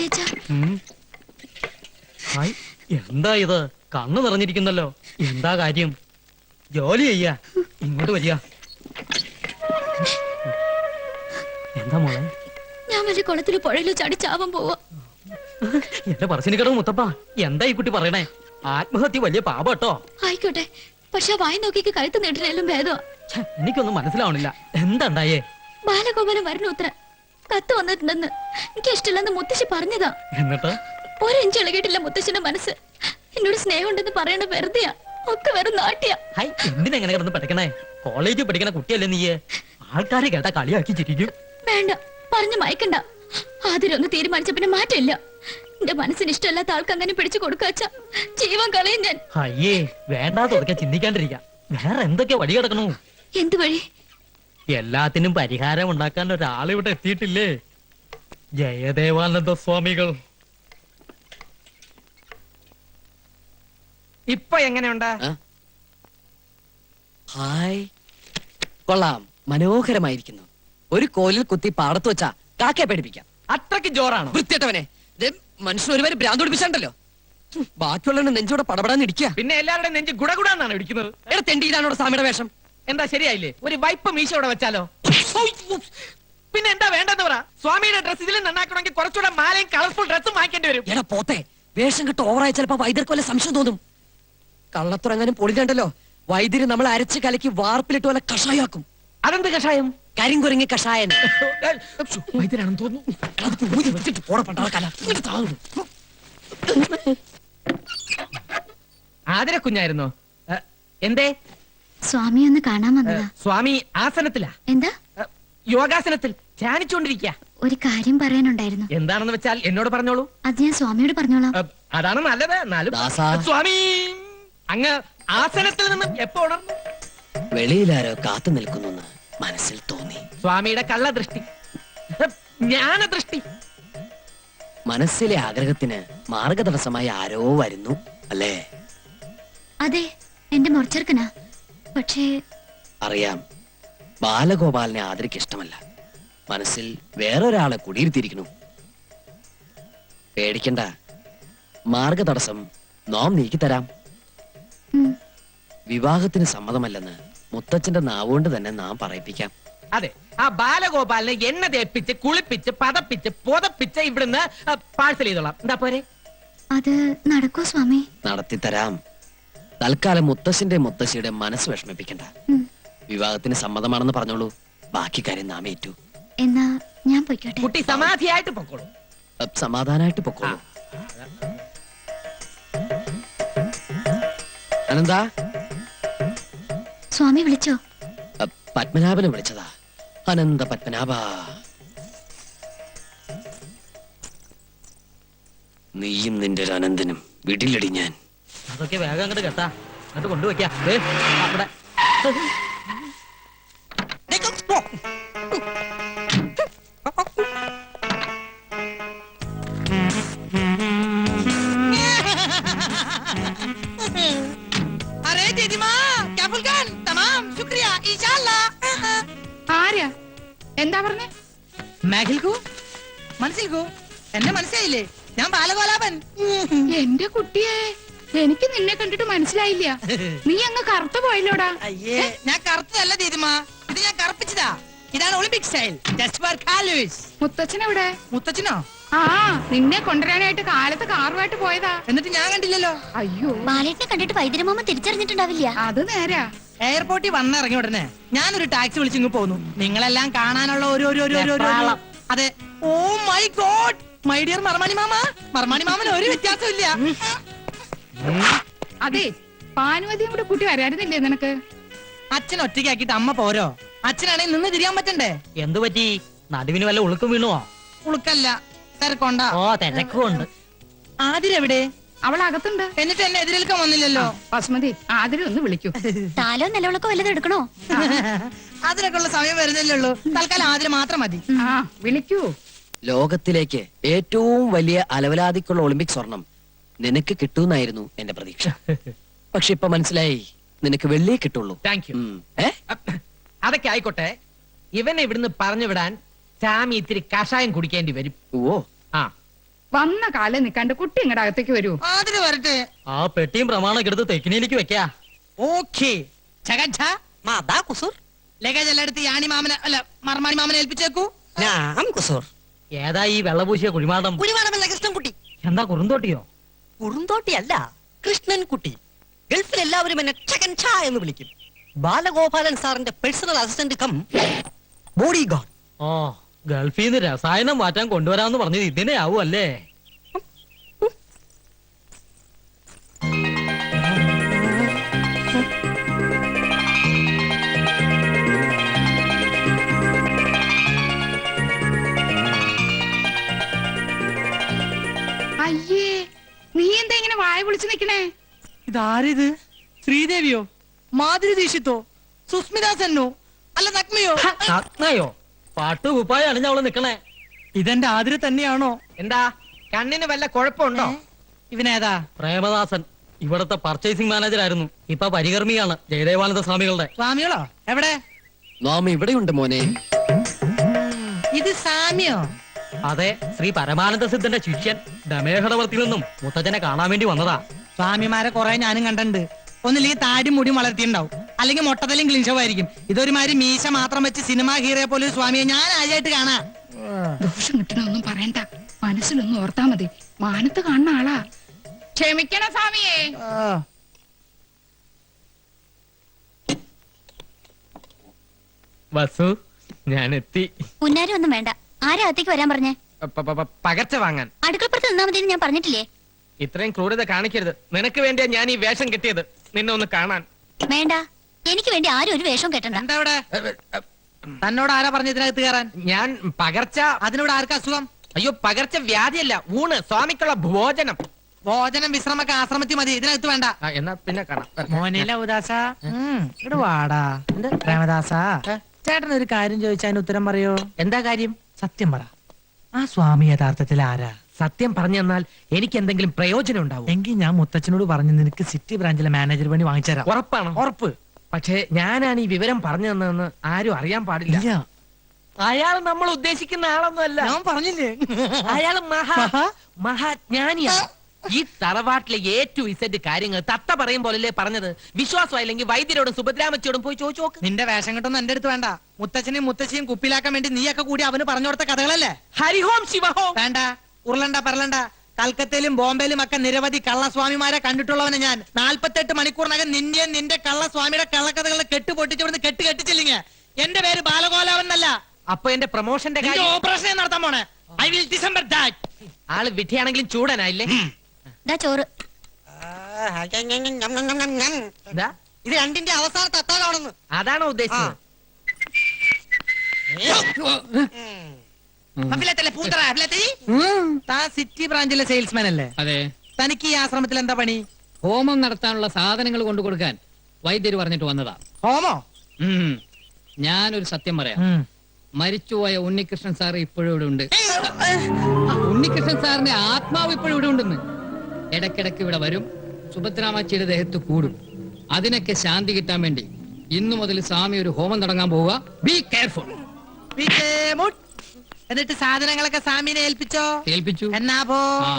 കാളിയച്ചാ. എന്താ ഇത്? കണ്ണ് നിറഞ്ഞിരിക്കുന്നല്ലോ. എന്താ കാര്യം? ജോലി ചെയ്യാ. ഇങ്ങോട്ട് വരിക. എന്താ മോളെ? ഞാൻ വല്ല കുളത്തിലോ പുഴയിലോ ചാടി ചാവാൻ പോവാ. എന്റെ പറശ്ശിനിക്കടവ് മുത്തപ്പ, എന്താ ഈ കുട്ടി പറയണേ? ആത്മഹത്യ വലിയ പാപട്ടോ. ആയിക്കോട്ടെ, പക്ഷെ വായി നോക്കിക്ക് കഴുത്ത് നീട്ടിനാലും ഭേദമാ. എനിക്കൊന്നും മനസ്സിലാവണില്ല. എന്താ ഉണ്ടായേ? ബാലഗോപാലൻ വരണ ഉത്തര കത്ത് വന്നിട്ടുണ്ടെന്ന് എനിക്ക് ഇഷ്ടമില്ലെന്ന് മുത്തശ്ശി പറഞ്ഞതാ. എന്നിട്ട് ഒരു ഇഞ്ച് ഇളകിയിട്ടില്ല മുത്തശ്ശിന്റെ മനസ്സ്. എന്നോട് സ്നേഹം ഉണ്ടെന്ന് പറയണ വെറുതെയാ. ഒക്കെ വെറും നാട്ടിയാ. എന്തിനെങ്ങനെ കിടന്ന് പഠിക്കണേ? കോളേജിൽ പഠിക്കണ കുട്ടിയല്ലേ നീയെ? ആൾക്കാരെ കേട്ടാ കളിയാക്കി ചിരിക്കും. വേണ്ട, പറഞ്ഞു മയക്കണ്ട. ആദ്യം തീരുമാനിച്ച പിന്നെ മാറ്റമില്ല. എന്റെ മനസ്സിന് ഇഷ്ടമല്ലാത്ത ആൾക്ക് അങ്ങനെ പിടിച്ചു കൊടുക്കാച്ച ജീവൻ കളയും ഞാൻ. അയ്യേ, വേണ്ടാതൊക്കെ ചിന്തിക്കാണ്ടിരിക്കാം. വേറെ എന്തൊക്കെ വഴി കിടക്കണു? എന്ത് വഴി? എല്ലാത്തിനും പരിഹാരം ഉണ്ടാക്കാൻ ഒരാളിവിടെ എത്തിയിട്ടില്ലേ? ജയദേവാനന്ദ സ്വാമികൾ. ഇപ്പൊ എങ്ങനെയുണ്ട്? ഹായ്, കൊള്ളാം, മനോഹരമായിരിക്കുന്നു. ഒരു കോലിൽ കുത്തി പാടത്ത് വെച്ചാ കാക്കയെ പേടിപ്പിക്കാം. അത്രയ്ക്ക് ജോറാണോ? വൃത്തിയേട്ടവനെ, മനുഷ്യൻ ഒരുപാട് ഭ്രാന്ത് പിടിപ്പിച്ചാണ്ടല്ലോ. ബാക്കിയുള്ള നെഞ്ചോടെ പടപടാന്ന് ഇടിക്കുക. പിന്നെ എല്ലാവരുടെയും നെഞ്ച് ഗുടഗുടാന്നാണ് ഇടിക്കുന്നത്. എടാ തെണ്ടിയിലാണോ സ്വാമിയുടെ വേഷം? എന്താ ശരിയായില്ലേ? ഒരു വൈപ്പ് മീശയോടെ വെച്ചാലോ? പിന്നെ എന്താ വേണ്ടെന്ന് പറ. സ്വാമിയുടെ ഡ്രസ് ഇതിലും നന്നാക്കണമെങ്കിൽ കുറച്ചുകൂടെ മാലയും കളർഫുൾ ഡ്രസ്സും വാങ്ങിക്കേണ്ടി വരും. എടാ പോത്തെ, വേഷം കിട്ട് ഓവറായി ചിലപ്പോ വൈദ്യർക്ക് വല്ല സംശയം തോന്നും. കള്ളത്തുറങ്ങാനും പൊളിഞ്ഞണ്ടല്ലോ. വൈദ്യര് നമ്മൾ അരച്ച് കലക്കി വാർപ്പിലിട്ട് വല്ല കഷായാക്കും. അതെന്ത് കഷായം? കരിങ്കുരങ്ങി കഷായൻ. വൈദ്യരാണെന്ന് തോന്നുന്നു. ആതിര കുഞ്ഞായിരുന്നോ? എന്തേ? സ്വാമി ഒന്ന് കാണാൻ വന്നതാ. സ്വാമി ആസനത്തിലാ. എന്താ? യോഗാസനത്തിൽ ധ്യാനിച്ചുകൊണ്ടിരിക്കുക. ഒരു കാര്യം പറയാനുണ്ടായിരുന്നു. എന്താണെന്ന് വെച്ചാൽ എന്നോട് പറഞ്ഞോളൂ. അത് ഞാൻ സ്വാമിയോട് പറഞ്ഞോളാം. അതാണ് നല്ലത്. എന്നാലും സ്വാമി അങ്ങ് ആസനത്തിൽ നിന്നും എപ്പോ ഉണർന്നു? വെളിയിലാരോ കാത്തു നിൽക്കുന്നു മനസ്സിൽ തോന്നി. സ്വാമിയുടെ കള്ളദൃഷ്ടി, ജ്ഞാനദൃഷ്ടി. മനസ്സിലെ ആഗ്രഹത്തിന് മാർഗതടസ്സമായി ആരോ വരുന്നു അല്ലേ? അതെ, എന്റെ മുറച്ചെറുക്കനാ. പക്ഷേ അറിയാം, ബാലഗോപാലിനെ ആദരിക്ക് ഇഷ്ടമല്ല. മനസ്സിൽ വേറൊരാളെ കുടിയിരുത്തിയിരിക്കുന്നു. പേടിക്കണ്ട, മാർഗതടസ്സം നാം നീക്കിത്തരാം. വിവാഹത്തിന് സമ്മതമല്ലെന്ന് മുത്തച്ഛന്റെ നാവുകൊണ്ട് തന്നെ നാം പറയിപ്പിക്കാം. അതെ, ആ ബാലഗോപാലിനെ എണ്ണ തേപ്പിച്ച് കുളിപ്പിച്ച് പതപ്പിച്ച് പുതപ്പിച്ച് ഇവിടുന്ന് പാഴ്സൽ ചെയ്തോളാം. എന്താ പോരെ? അത് നടക്കോ സ്വാമി? നടത്തിത്തരാം. തൽക്കാലം മുത്തശ്ശന്റെ മുത്തശ്ശിയുടെ മനസ്സ് വിഷമിപ്പിക്കണ്ട. വിവാഹത്തിന് സമ്മതമാണെന്ന് പറഞ്ഞോളൂ. ബാക്കി കാര്യം നാം ഏറ്റു. എന്നാ ഞാൻ പൊയ്ക്കോട്ടെ? കുട്ടി സമാധിയായിട്ട് പൊക്കോളൂ. സമാധാനായിട്ട് പൊക്കോളൂ. അനന്താ, സ്വാമി വിളിച്ചോ? പത്മനാഭനെ വിളിച്ചതാ. അനന്ത പത്മനാഭ, നീയും നിന്റെ ഒരു അനന്തനും വിടില്ലടി ഞാൻ. അതൊക്കെ വേഗം അങ്ങോട്ട് കേട്ടാ, അങ്ങോട്ട് കൊണ്ടുവയ്ക്കാം. അവിടെ ആരാ? എന്താ പറഞ്ഞേ? മനസ്സിൽക്കോ? എന്നെ മനസ്സിലായില്ലേ? ഞാൻ ബാലഗോപാലൻ. എന്റെ കുട്ടിയെ, എനിക്ക് നിന്നെ കണ്ടിട്ട് മനസ്സിലായില്ല. നീ അങ്ങ് കറുത്ത പോയല്ലോടാ. അയ്യേ, ഞാൻ കറുത്തതല്ല ദീദിമ, ഇത് ഞാൻ കറുപ്പിച്ചതാ. ഇതാണ് ഒളിമ്പിക് സ്റ്റൈൽ. ജസ്റ്റ് ഫോർ കാലുവേഴ്സ്. മുത്തച്ഛനെവിടെ? മുത്തച്ഛനോ? ആ, നിന്നെ കൊണ്ടുവരാനായിട്ട് കാലത്ത് കാറുമായിട്ട് പോയതാ. എന്നിട്ട് ഞാൻ കണ്ടില്ലല്ലോ. അയ്യോ, ബാലേട്ടനെ കണ്ടിട്ട് വൈദ്യരമാമ തിരിച്ചറിഞ്ഞിട്ടുണ്ടാവില്ല. അത് നേരാ. എയർപോർട്ടിൽ വന്നിറങ്ങി ഉടനെ ഞാനൊരു ടാക്സി വിളിച്ചിങ്ങ് പോന്നു. നിങ്ങളെല്ലാം കാണാനുള്ള അതെ. Oh my God, my dear Marmani മാമ. മർമാണി മാമന് ഒരു വ്യത്യാസമില്ല. അതെ, പാനുവതിയും കൂടെ കൂട്ടി വരായിരുന്നില്ലേ നിനക്ക്? അച്ഛൻ ഒറ്റയ്ക്കാക്കിട്ട് അമ്മ പോരോ? അച്ഛനാണെങ്കിൽ നിന്ന് തിരിയാൻ പറ്റണ്ടേ? എന്തു പറ്റി? നടുവിന് വല്ല ഉളുക്കും വീണുവോ? ഉളുക്കല്ല, തിരക്കൊണ്ട. ഓ, തിരക്കുണ്ട്. ആതിരെവിടെ? അവൾ അകത്തുണ്ട്. എന്നിട്ട് എന്നെ എതിരേൽക്കാൻ വന്നില്ലല്ലോ. ബസ്മതി, ആതിരെ ഒന്ന് വിളിക്കൂ. താലോ നിലവിളക്കോ വല്ലതും എടുക്കണോ? അതിനൊക്കെ ഉള്ള സമയം വരുന്നില്ലേ ഉള്ളൂ. തൽക്കാലം ആതിര മാത്രം മതി. ആ, വിളിക്കൂ. ലോകത്തിലേക്ക് ഏറ്റവും വലിയ അലവലാതിക്കുള്ള ഒളിമ്പിക് സ്വർണം നിനക്ക് കിട്ടൂന്നായിരുന്നു എന്റെ പ്രതീക്ഷ. പക്ഷെ ഇപ്പൊ മനസ്സിലായി, നിനക്ക് വെള്ളിയെ കിട്ടുള്ളൂ. Thank you. അതൊക്കെ ആയിക്കോട്ടെ. ഇവനെ ഇവിടുന്ന് പറഞ്ഞു വിടാൻ സാമി ഇത്തിരി കഷായം കുടിക്കേണ്ടി വരും. ഓ, ആ, വന്ന കാലം നിക്കാണ്ട് കുട്ടി ഇങ്ങടെ അകത്തേക്ക് വരൂ. അതിന് വരട്ടെ. ആ പെട്ടിയും പ്രമാണൊക്കെ എടുത്ത് തെക്കിനിയിലേക്ക് വെക്കാ. ഓക്കേ. ലഗേജ് എല്ലാം എടുത്ത് യാണി മാമനെ അല്ല മർമാണി മാമനെ ഏൽപ്പിച്ചേക്കൂ. ഏതാ ഈ വെള്ളപൂശിയ കുഴിമാടം? കുടിവാണമല്ല കൃഷ്ണൻകുട്ടി. എന്താ കുറുന്തോട്ടിയോ? കുറുന്തോട്ടിയല്ല, കൃഷ്ണൻകുട്ടി. ഗൾഫിൽ എല്ലാവരും എന്നെ ചകൻ ഛാ എന്ന് വിളിക്കും. ബാലഗോപാലൻ സാറിന്റെ personal assistant cum bodyguard. ഓ, ഗൾഫിൽ നിന്ന് രസായനം മാറ്റാൻ കൊണ്ടുവരാന്ന് പറഞ്ഞത് ഇതിനെ ആവും അല്ലേ? അയ്യേ, നീ എന്താ ഇങ്ങനെ വായ വിളിച്ചു നിക്കണേ? ഇതാരിത്? ശ്രീദേവിയോ, മാധുരി ദീക്ഷിത്തോ, സുസ്മിത സെന്നോ, അല്ല നഗ്മയോ? നഗ്നയോ? പാട്ടുകുപ്പായ അണിഞ്ഞ അവള് നിക്കണേ. ഇതെന്റെ ആതിര തന്നെയാണോ? എന്താ കണ്ണിന് വല്ല കുഴപ്പമുണ്ടോ? ഇവനേതാ? പ്രേമദാസൻ ഇവിടത്തെ പർച്ചേസിംഗ് മാനേജർ ആയിരുന്നു. ഇപ്പൊ പരികർമ്മിയാണ് ജയദേവാനന്ദ സ്വാമികളുടെ. സ്വാമികളോ? എവിടെ? നാം ഇവിടെയുണ്ട് മോനെ. ഇത് സാമിയോ? അതെ, ശ്രീ പരമാനന്ദ സിദ്ധന്റെ ശിഷ്യൻ ദമേഹടവർത്തിൽ നിന്നും മുത്തച്ഛനെ കാണാൻ വേണ്ടി വന്നതാ. സ്വാമിമാരെ കുറെ ഞാനും കണ്ടിട്ടുണ്ട്. ഒന്നില്ലെങ്കിൽ താടി മുടി വളർത്തിണ്ടാവും, അല്ലെങ്കിൽ മൊട്ടത്തലും ക്ലീൻഷവായിരിക്കും. ഇതൊരുമാതിരി മീശ മാത്രം വെച്ച് സിനിമാ ഹീറോയെ പോലെ ഒരു സ്വാമിയെ ഞാൻ ആദ്യമായിട്ട് കാണാം. ദോഷം കിട്ടണൊന്നും പറയണ്ട, മനസ്സിലൊന്നും ഓർത്താ മതി. മാനത്ത് കാണുന്ന ആളാ. ക്ഷമിക്കണ സ്വാമിയേ. വസു, ഞാൻ എത്തി. പുന്നാരും ഒന്നും വേണ്ട. ആരാ അകത്തേക്ക് വരാൻ പറഞ്ഞേ? പകർച്ച വാങ്ങാൻ. അടുക്കളപ്പുറത്ത് നിന്നാ മതി ഞാൻ പറഞ്ഞിട്ടില്ലേ? ഇത്രയും ക്രൂരത കാണിക്കരുത്. നിനക്ക് വേണ്ടിയാ ഞാൻ ഈ വേഷം കെട്ടിയത്, നിന്നെ ഒന്ന് കാണാൻ. വേണ്ട, എനിക്ക് വേണ്ടി ആരും ഒരു വേഷം കെട്ടണ്ട. എന്താ ഇവിടെ? തന്നോട് ആരാ പറഞ്ഞ ഇതിനകത്ത് കയറാൻ? ഞാൻ പകർച്ച. അതിനോട് ആർക്കാ അസുഖം? അയ്യോ, പകർച്ച വ്യാധിയല്ല, ഊണ്, സ്വാമിക്കുള്ള ഭോജനം. ഭോജനം വിശ്രമൊക്കെ ആശ്രമത്തിൽ മതി, ഇതിനകത്ത് വേണ്ട. എന്നാ പിന്നെ കാണാം. മോനില ഉദാസ ഇവിടെ വാടാ. പ്രേമദാസ, ചേട്ടൻ ഒരു കാര്യം ചോദിച്ചാൽ ഉത്തരം പറയോ? എന്താ കാര്യം? സത്യം പറ, ആ സ്വാമി യഥാർത്ഥത്തിൽ ആരാ? സത്യം പറഞ്ഞു തന്നാൽ എനിക്ക് എന്തെങ്കിലും പ്രയോജനം ഉണ്ടാവും. എങ്കിൽ ഞാൻ മുത്തച്ഛനോട് പറഞ്ഞു നിനക്ക് സിറ്റി ബ്രാഞ്ചിലെ മാനേജർ പണി വാങ്ങിച്ചുതരാം. ഉറപ്പാണോ? ഉറപ്പ്. പക്ഷേ ഞാനാണ് ഈ വിവരം പറഞ്ഞു തന്നതെന്ന് ആരും അറിയാൻ പാടില്ല. ഇല്ല, അയാൾ നമ്മൾ ഉദ്ദേശിക്കുന്ന ആളൊന്നുമല്ല. ഞാൻ പറഞ്ഞില്ലേ, അയാൾ മഹാ? മഹാജ്ഞാനിയാണ്. ഈ തറവാട്ടിലെ ഏറ്റവും ഇസഡ് കാര്യങ്ങൾ തത്ത പറയും പോലല്ലേ പറഞ്ഞത്. വിശ്വാസമായില്ലെങ്കിൽ വൈദ്യരോടും സുഭദ്രാമച്ചിയോടും പോയി ചോദിച്ചു നോക്ക്. നിന്റെ വേഷം കിട്ടുന്ന എന്റെ അടുത്ത് വേണ്ട. മുത്തച്ഛനെയും മുത്തശ്ശിയും കുപ്പിലാക്കാൻ വേണ്ടി നീയൊക്കെ കൂടി അവന് പറഞ്ഞു കൊടുത്ത കഥകളല്ലേ? ഹരിഹോം ശിവഹോം. വേണ്ട, ഉരുളണ്ട പറലണ്ട. കൽക്കത്തയിലും ബോംബെയിലും ഒക്കെ നിരവധി കള്ളസ്വാമിമാരെ കണ്ടിട്ടുള്ളവനെ ഞാൻ. 48 മണിക്കൂറിനകം നിന്നെ നിന്റെ കള്ളസ്വാമിയുടെ കള്ളക്കഥകളെ കെട്ടുപൊട്ടിച്ചിവിടുന്ന് കെട്ടിച്ചില്ലെങ്കിൽ എന്റെ പേര് ബാലഗോലാവൻ എന്നല്ല. അപ്പൊ എന്റെ പ്രൊമോഷന്റെ കാര്യം ഓപ്പറേഷൻ നടത്താൻ പോണേ. I will December that. ആള് വിധിയാണെങ്കിലും ചൂടനായില്ലേ? ദാ ചോറ്. എന്താ? ഇത് രണ്ടിന്റെ അവസാനത്തെ അത്താഴമാണെന്ന്. അതാണോ ഉദ്ദേശിച്ചത്? താൻ സിറ്റി ബ്രാഞ്ചിലെ സെയിൽസ്മാൻ അല്ലേ? അതെ. തനിക്ക് ഈ ആശ്രമത്തിൽ എന്താ പണി? ഹോമം നടത്താനുള്ള സാധനങ്ങൾ കൊണ്ടു കൊടുക്കാൻ വൈദ്യര് പറഞ്ഞിട്ട് വന്നതാ. ഹോമോ? ഞാനൊരു സത്യം പറയാം. മരിച്ചുപോയ ഉണ്ണികൃഷ്ണൻ സാർ ഇപ്പോഴും ഇവിടെ ഉണ്ട്. ഉണ്ണികൃഷ്ണൻ സാറിന്റെ ആത്മാവ് ഇപ്പോഴും ഇവിടെ ഉണ്ടെന്ന്. ഇടക്കിടക്ക് ഇവിടെ വരും, സുഭദ്രാമച്ചിയുടെ ദേഹത്ത് കൂടും. അതിനൊക്കെ ശാന്തി കിട്ടാൻ വേണ്ടി ഇന്നു മുതൽ സ്വാമി ഒരു ഹോമം തുടങ്ങാൻ പോവുക. Be careful. എന്നിട്ട് സാധനങ്ങളൊക്കെ സ്വാമിനെ ഏൽപ്പിച്ചോ? ഏൽപ്പിച്ചു. എന്നാ പോ. ആ.